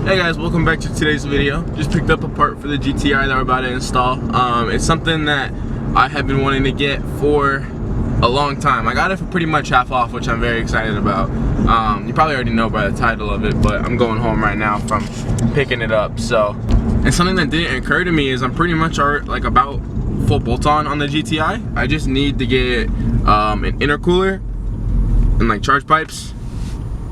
Hey guys, welcome back to today's video. Just picked up a part for the GTI that we're about to install. It's something that I have been wanting to get for a long time. I got it for pretty much half off, which I'm very excited about. You probably already know by the title of it, but I'm going home right now from picking it up. So, and something that didn't occur to me is I'm pretty much like about full bolt-on the GTI. I just need to get an intercooler and like charge pipes,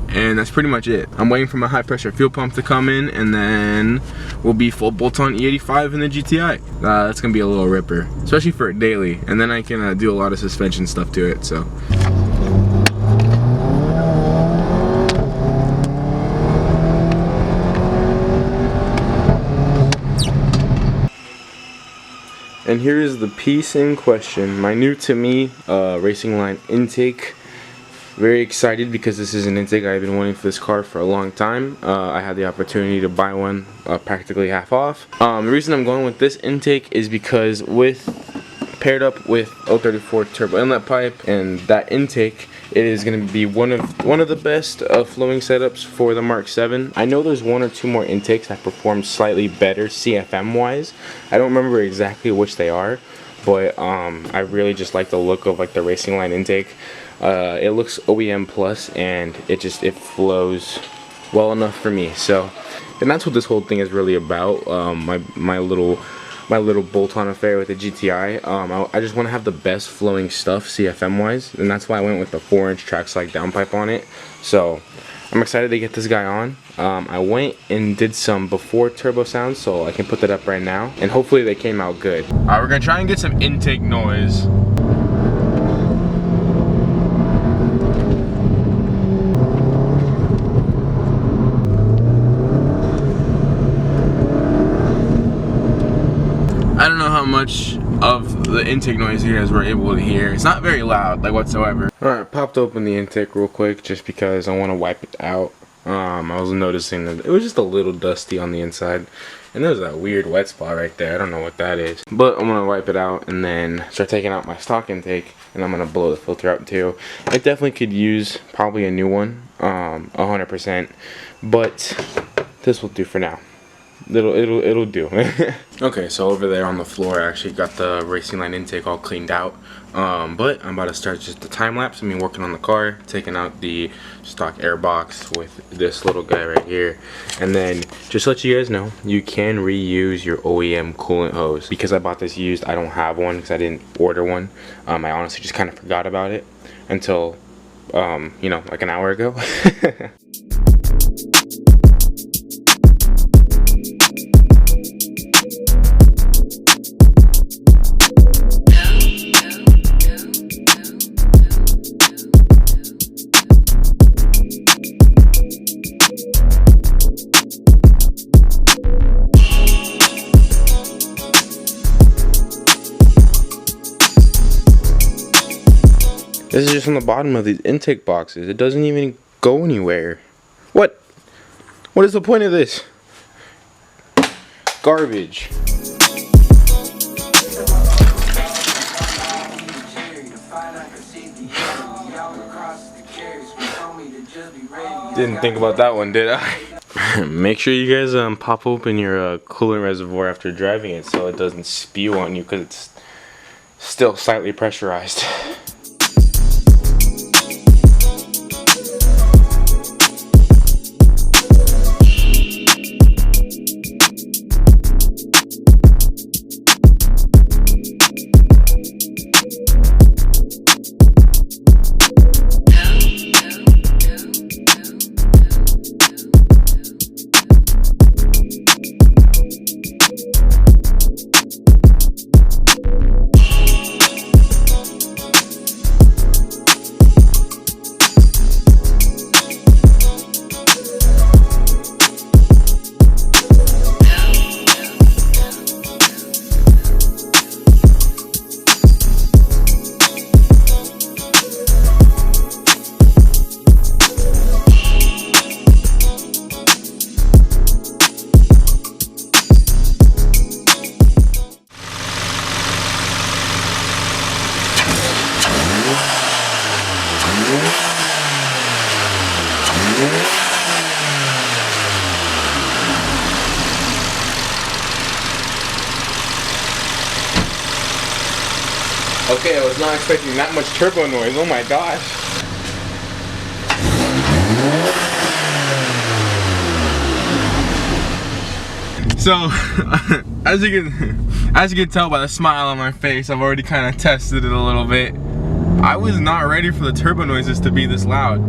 and that's pretty much it. I'm waiting for my high pressure fuel pump to come in, and then we'll be full bolt-on E85 in the GTI. That's gonna be a little ripper, especially for a daily, and then I can do a lot of suspension stuff to it. So and here is the piece in question, my new to me RacingLine intake. Very excited because this is an intake I've been wanting for this car for a long time. I had the opportunity to buy one practically half off. The reason I'm going with this intake is because paired up with 034 turbo inlet pipe and that intake, it is going to be one of the best flowing setups for the Mark 7. I know there's one or two more intakes that perform slightly better CFM wise. I don't remember exactly which they are, but I really just like the look of like the RacingLine intake. It looks OEM plus, and it flows well enough for me. So, and that's what this whole thing is really about. My little bolt-on affair with the GTI. I just want to have the best flowing stuff CFM wise, and that's why I went with the 4-inch track slide downpipe on it. So I'm excited to get this guy on. I went and did some before turbo sounds, so I can put that up right now, and hopefully they came out good. Alright, we're gonna try and get some intake noise. I don't know how much of the intake noise you guys were able to hear. It's not very loud, like whatsoever. Alright, popped open the intake real quick just because I want to wipe it out. I was noticing that it was just a little dusty on the inside, and there's that weird wet spot right there. I don't know what that is, but I'm gonna wipe it out and then start taking out my stock intake, and I'm gonna blow the filter out too. I definitely could use probably a new one, 100%, but this will do for now. It'll do. Okay, so over there on the floor I actually got the RacingLine intake all cleaned out, but I'm about to start just the time lapse. I mean, working on the car, taking out the stock air box with this little guy right here, and then just to let you guys know, you can reuse your OEM coolant hose. Because I bought this used, I don't have one because I didn't order one. I honestly just kind of forgot about it until you know, like an hour ago. This is just on the bottom of these intake boxes. It doesn't even go anywhere. What? What is the point of this? Garbage. Didn't think about that one, did I? Make sure you guys pop open your coolant reservoir after driving it so it doesn't spew on you, because it's still slightly pressurized. Okay, I was not expecting that much turbo noise. Oh my gosh. So, as you can tell by the smile on my face, I've already kind of tested it a little bit. I was not ready for the turbo noises to be this loud.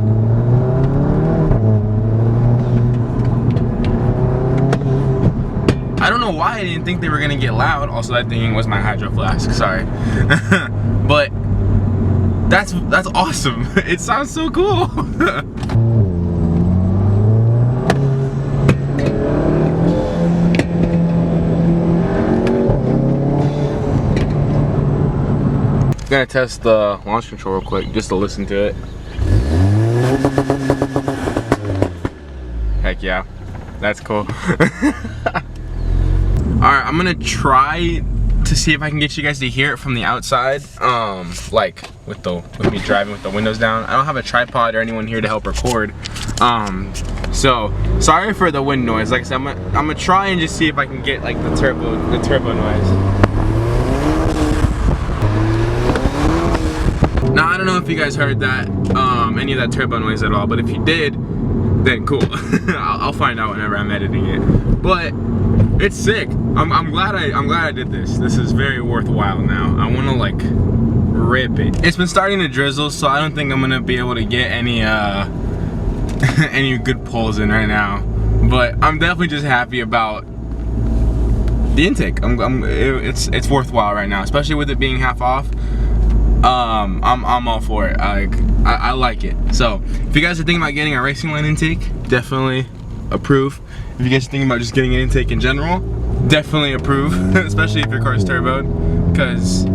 I don't know why I didn't think they were gonna get loud. Also, that thing was my hydro flask. Sorry, but that's awesome. It sounds so cool. I'm gonna test the launch control real quick just to listen to it. Heck yeah, that's cool. Alright, I'm gonna try to see if I can get you guys to hear it from the outside. Like with me driving with the windows down. I don't have a tripod or anyone here to help record. So sorry for the wind noise. Like I said, I'm gonna try and just see if I can get like the turbo noise. Now I don't know if you guys heard that, any of that turbo noise at all, but if you did, then cool. I'll find out whenever I'm editing it. But it's sick. I'm glad I did this. This is very worthwhile now. I wanna like rip it. It's been starting to drizzle, so I don't think I'm gonna be able to get any any good pulls in right now. But I'm definitely just happy about the intake. It's worthwhile right now, especially with it being half off. I'm all for it. I like it. So if you guys are thinking about getting a RacingLine intake, definitely approve. If you guys are thinking about just getting an intake in general, definitely approve. Especially if your car is turboed, because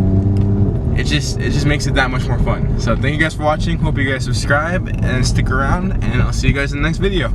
it just makes it that much more fun. So thank you guys for watching. Hope you guys subscribe and stick around, and I'll see you guys in the next video.